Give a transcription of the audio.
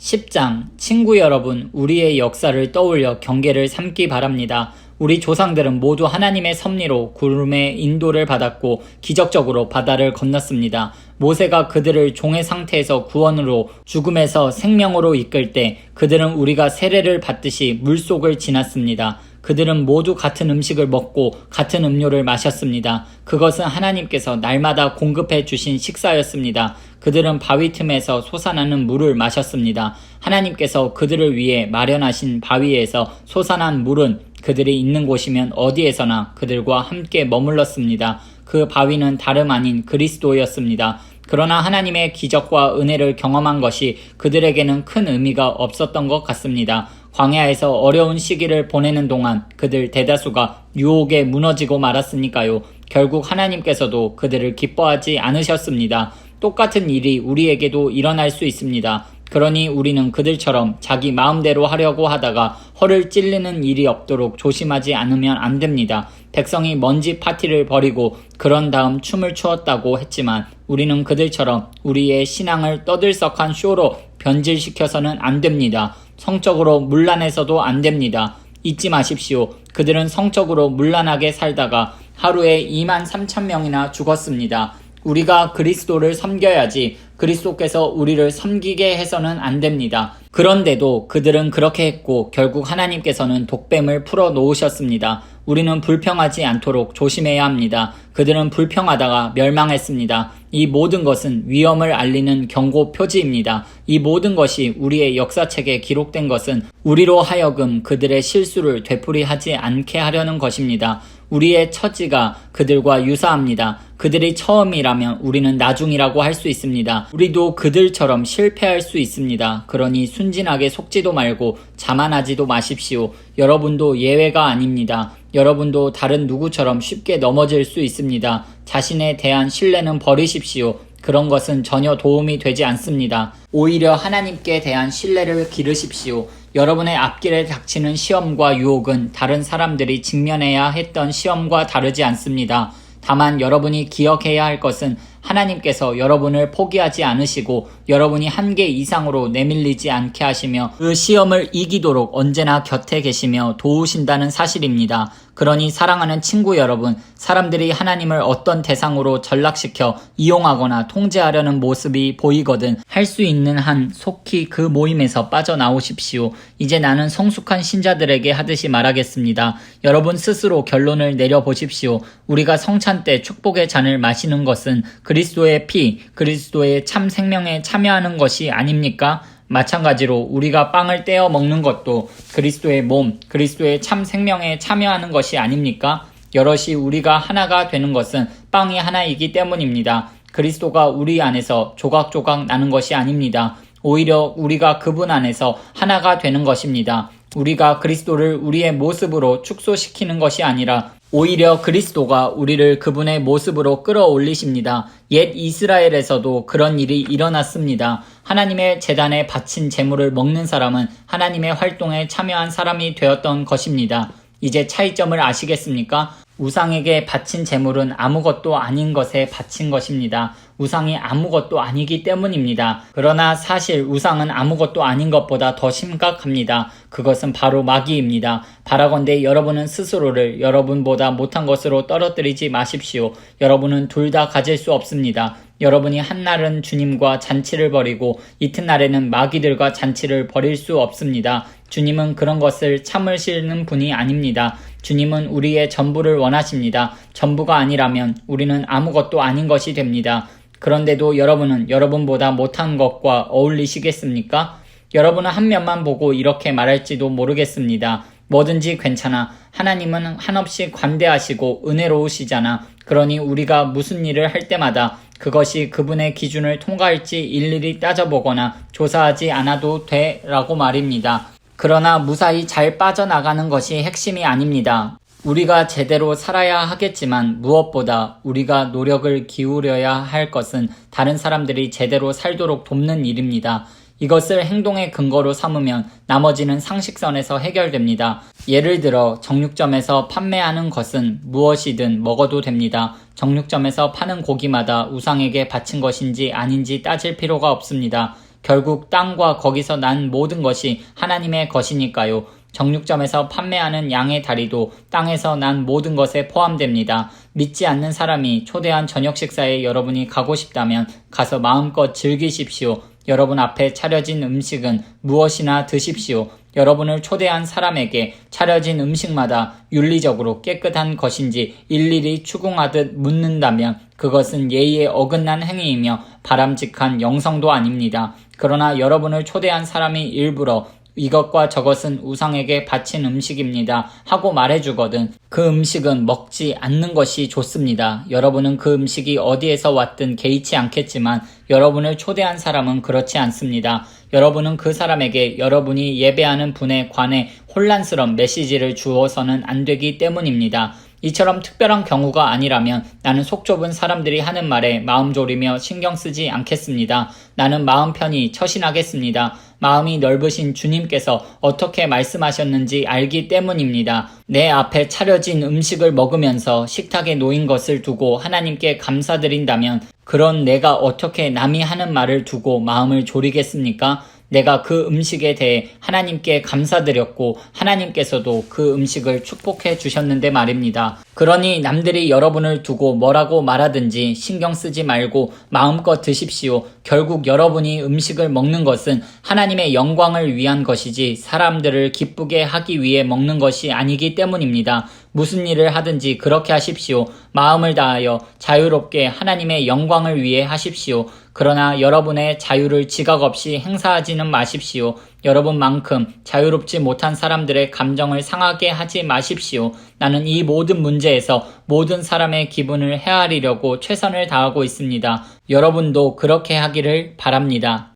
10장 친구 여러분, 우리의 역사를 떠올려 경계를 삼기 바랍니다. 우리 조상들은 모두 하나님의 섭리로 구름의 인도를 받았고 기적적으로 바다를 건넜습니다. 모세가 그들을 종의 상태에서 구원으로, 죽음에서 생명으로 이끌 때 그들은 우리가 세례를 받듯이 물속을 지났습니다. 그들은 모두 같은 음식을 먹고 같은 음료를 마셨습니다. 그것은 하나님께서 날마다 공급해 주신 식사였습니다. 그들은 바위 틈에서 솟아나는 물을 마셨습니다. 하나님께서 그들을 위해 마련하신 바위에서 솟아난 물은 그들이 있는 곳이면 어디에서나 그들과 함께 머물렀습니다. 그 바위는 다름 아닌 그리스도였습니다. 그러나 하나님의 기적과 은혜를 경험한 것이 그들에게는 큰 의미가 없었던 것 같습니다. 광야에서 어려운 시기를 보내는 동안 그들 대다수가 유혹에 무너지고 말았으니까요. 결국 하나님께서도 그들을 기뻐하지 않으셨습니다. 똑같은 일이 우리에게도 일어날 수 있습니다. 그러니 우리는 그들처럼 자기 마음대로 하려고 하다가 허를 찔리는 일이 없도록 조심하지 않으면 안 됩니다. 백성이 먼지 파티를 벌이고 그런 다음 춤을 추었다고 했지만 우리는 그들처럼 우리의 신앙을 떠들썩한 쇼로 변질시켜서는 안 됩니다. 성적으로 문란해서도 안 됩니다. 잊지 마십시오. 그들은 성적으로 문란하게 살다가 하루에 23,000명이나 죽었습니다. 우리가 그리스도를 섬겨야지 그리스도께서 우리를 섬기게 해서는 안 됩니다. 그런데도 그들은 그렇게 했고 결국 하나님께서는 독뱀을 풀어 놓으셨습니다. 우리는 불평하지 않도록 조심해야 합니다. 그들은 불평하다가 멸망했습니다. 이 모든 것은 위험을 알리는 경고 표지입니다. 이 모든 것이 우리의 역사책에 기록된 것은 우리로 하여금 그들의 실수를 되풀이하지 않게 하려는 것입니다. 우리의 처지가 그들과 유사합니다. 그들이 처음이라면 우리는 나중이라고 할 수 있습니다. 우리도 그들처럼 실패할 수 있습니다. 그러니 순진하게 속지도 말고 자만하지도 마십시오. 여러분도 예외가 아닙니다. 여러분도 다른 누구처럼 쉽게 넘어질 수 있습니다. 자신에 대한 신뢰는 버리십시오. 그런 것은 전혀 도움이 되지 않습니다. 오히려 하나님께 대한 신뢰를 기르십시오. 여러분의 앞길에 닥치는 시험과 유혹은 다른 사람들이 직면해야 했던 시험과 다르지 않습니다. 다만 여러분이 기억해야 할 것은 하나님께서 여러분을 포기하지 않으시고 여러분이 한계 이상으로 내밀리지 않게 하시며 그 시험을 이기도록 언제나 곁에 계시며 도우신다는 사실입니다. 그러니 사랑하는 친구 여러분, 사람들이 하나님을 어떤 대상으로 전락시켜 이용하거나 통제하려는 모습이 보이거든 할 수 있는 한 속히 그 모임에서 빠져나오십시오. 이제 나는 성숙한 신자들에게 하듯이 말하겠습니다. 여러분 스스로 결론을 내려보십시오. 우리가 성찬 때 축복의 잔을 마시는 것은 그리스도의 피, 그리스도의 참 생명에 참여하는 것이 아닙니까? 마찬가지로 우리가 빵을 떼어 먹는 것도 그리스도의 몸, 그리스도의 참 생명에 참여하는 것이 아닙니까? 여럿이 우리가 하나가 되는 것은 빵이 하나이기 때문입니다. 그리스도가 우리 안에서 조각조각 나는 것이 아닙니다. 오히려 우리가 그분 안에서 하나가 되는 것입니다. 우리가 그리스도를 우리의 모습으로 축소시키는 것이 아니라 오히려 그리스도가 우리를 그분의 모습으로 끌어올리십니다. 옛 이스라엘에서도 그런 일이 일어났습니다. 하나님의 제단에 바친 제물을 먹는 사람은 하나님의 활동에 참여한 사람이 되었던 것입니다. 이제 차이점을 아시겠습니까? 우상에게 바친 제물은 아무것도 아닌 것에 바친 것입니다. 우상이 아무것도 아니기 때문입니다. 그러나 사실 우상은 아무것도 아닌 것보다 더 심각합니다. 그것은 바로 마귀입니다. 바라건대 여러분은 스스로를 여러분보다 못한 것으로 떨어뜨리지 마십시오. 여러분은 둘 다 가질 수 없습니다. 여러분이 한날은 주님과 잔치를 벌이고 이튿날에는 마귀들과 잔치를 벌일 수 없습니다. 주님은 그런 것을 참으시는 분이 아닙니다. 주님은 우리의 전부를 원하십니다. 전부가 아니라면 우리는 아무것도 아닌 것이 됩니다. 그런데도 여러분은 여러분보다 못한 것과 어울리시겠습니까? 여러분은 한 면만 보고 이렇게 말할지도 모르겠습니다. 뭐든지 괜찮아. 하나님은 한없이 관대하시고 은혜로우시잖아. 그러니 우리가 무슨 일을 할 때마다 그것이 그분의 기준을 통과할지 일일이 따져보거나 조사하지 않아도 돼 라고 말입니다. 그러나 무사히 잘 빠져나가는 것이 핵심이 아닙니다. 우리가 제대로 살아야 하겠지만 무엇보다 우리가 노력을 기울여야 할 것은 다른 사람들이 제대로 살도록 돕는 일입니다. 이것을 행동의 근거로 삼으면 나머지는 상식선에서 해결됩니다. 예를 들어 정육점에서 판매하는 것은 무엇이든 먹어도 됩니다. 정육점에서 파는 고기마다 우상에게 바친 것인지 아닌지 따질 필요가 없습니다. 결국 땅과 거기서 난 모든 것이 하나님의 것이니까요. 정육점에서 판매하는 양의 다리도 땅에서 난 모든 것에 포함됩니다. 믿지 않는 사람이 초대한 저녁 식사에 여러분이 가고 싶다면 가서 마음껏 즐기십시오. 여러분 앞에 차려진 음식은 무엇이나 드십시오. 여러분을 초대한 사람에게 차려진 음식마다 윤리적으로 깨끗한 것인지 일일이 추궁하듯 묻는다면 그것은 예의에 어긋난 행위이며 바람직한 영성도 아닙니다. 그러나 여러분을 초대한 사람이 일부러 이것과 저것은 우상에게 바친 음식입니다 하고 말해주거든 그 음식은 먹지 않는 것이 좋습니다. 여러분은 그 음식이 어디에서 왔든 개의치 않겠지만 여러분을 초대한 사람은 그렇지 않습니다. 여러분은 그 사람에게 여러분이 예배하는 분에 관해 혼란스러운 메시지를 주어서는 안 되기 때문입니다. 이처럼 특별한 경우가 아니라면 나는 속 좁은 사람들이 하는 말에 마음 졸이며 신경 쓰지 않겠습니다. 나는 마음 편히 처신하겠습니다. 마음이 넓으신 주님께서 어떻게 말씀하셨는지 알기 때문입니다. 내 앞에 차려진 음식을 먹으면서 식탁에 놓인 것을 두고 하나님께 감사드린다면 그런 내가 어떻게 남이 하는 말을 두고 마음을 졸이겠습니까? 내가 그 음식에 대해 하나님께 감사드렸고 하나님께서도 그 음식을 축복해 주셨는데 말입니다. 그러니 남들이 여러분을 두고 뭐라고 말하든지 신경 쓰지 말고 마음껏 드십시오. 결국 여러분이 음식을 먹는 것은 하나님의 영광을 위한 것이지 사람들을 기쁘게 하기 위해 먹는 것이 아니기 때문입니다. 무슨 일을 하든지 그렇게 하십시오. 마음을 다하여 자유롭게 하나님의 영광을 위해 하십시오. 그러나 여러분의 자유를 지각 없이 행사하지는 마십시오. 여러분만큼 자유롭지 못한 사람들의 감정을 상하게 하지 마십시오. 나는 이 모든 문제에서 모든 사람의 기분을 헤아리려고 최선을 다하고 있습니다. 여러분도 그렇게 하기를 바랍니다.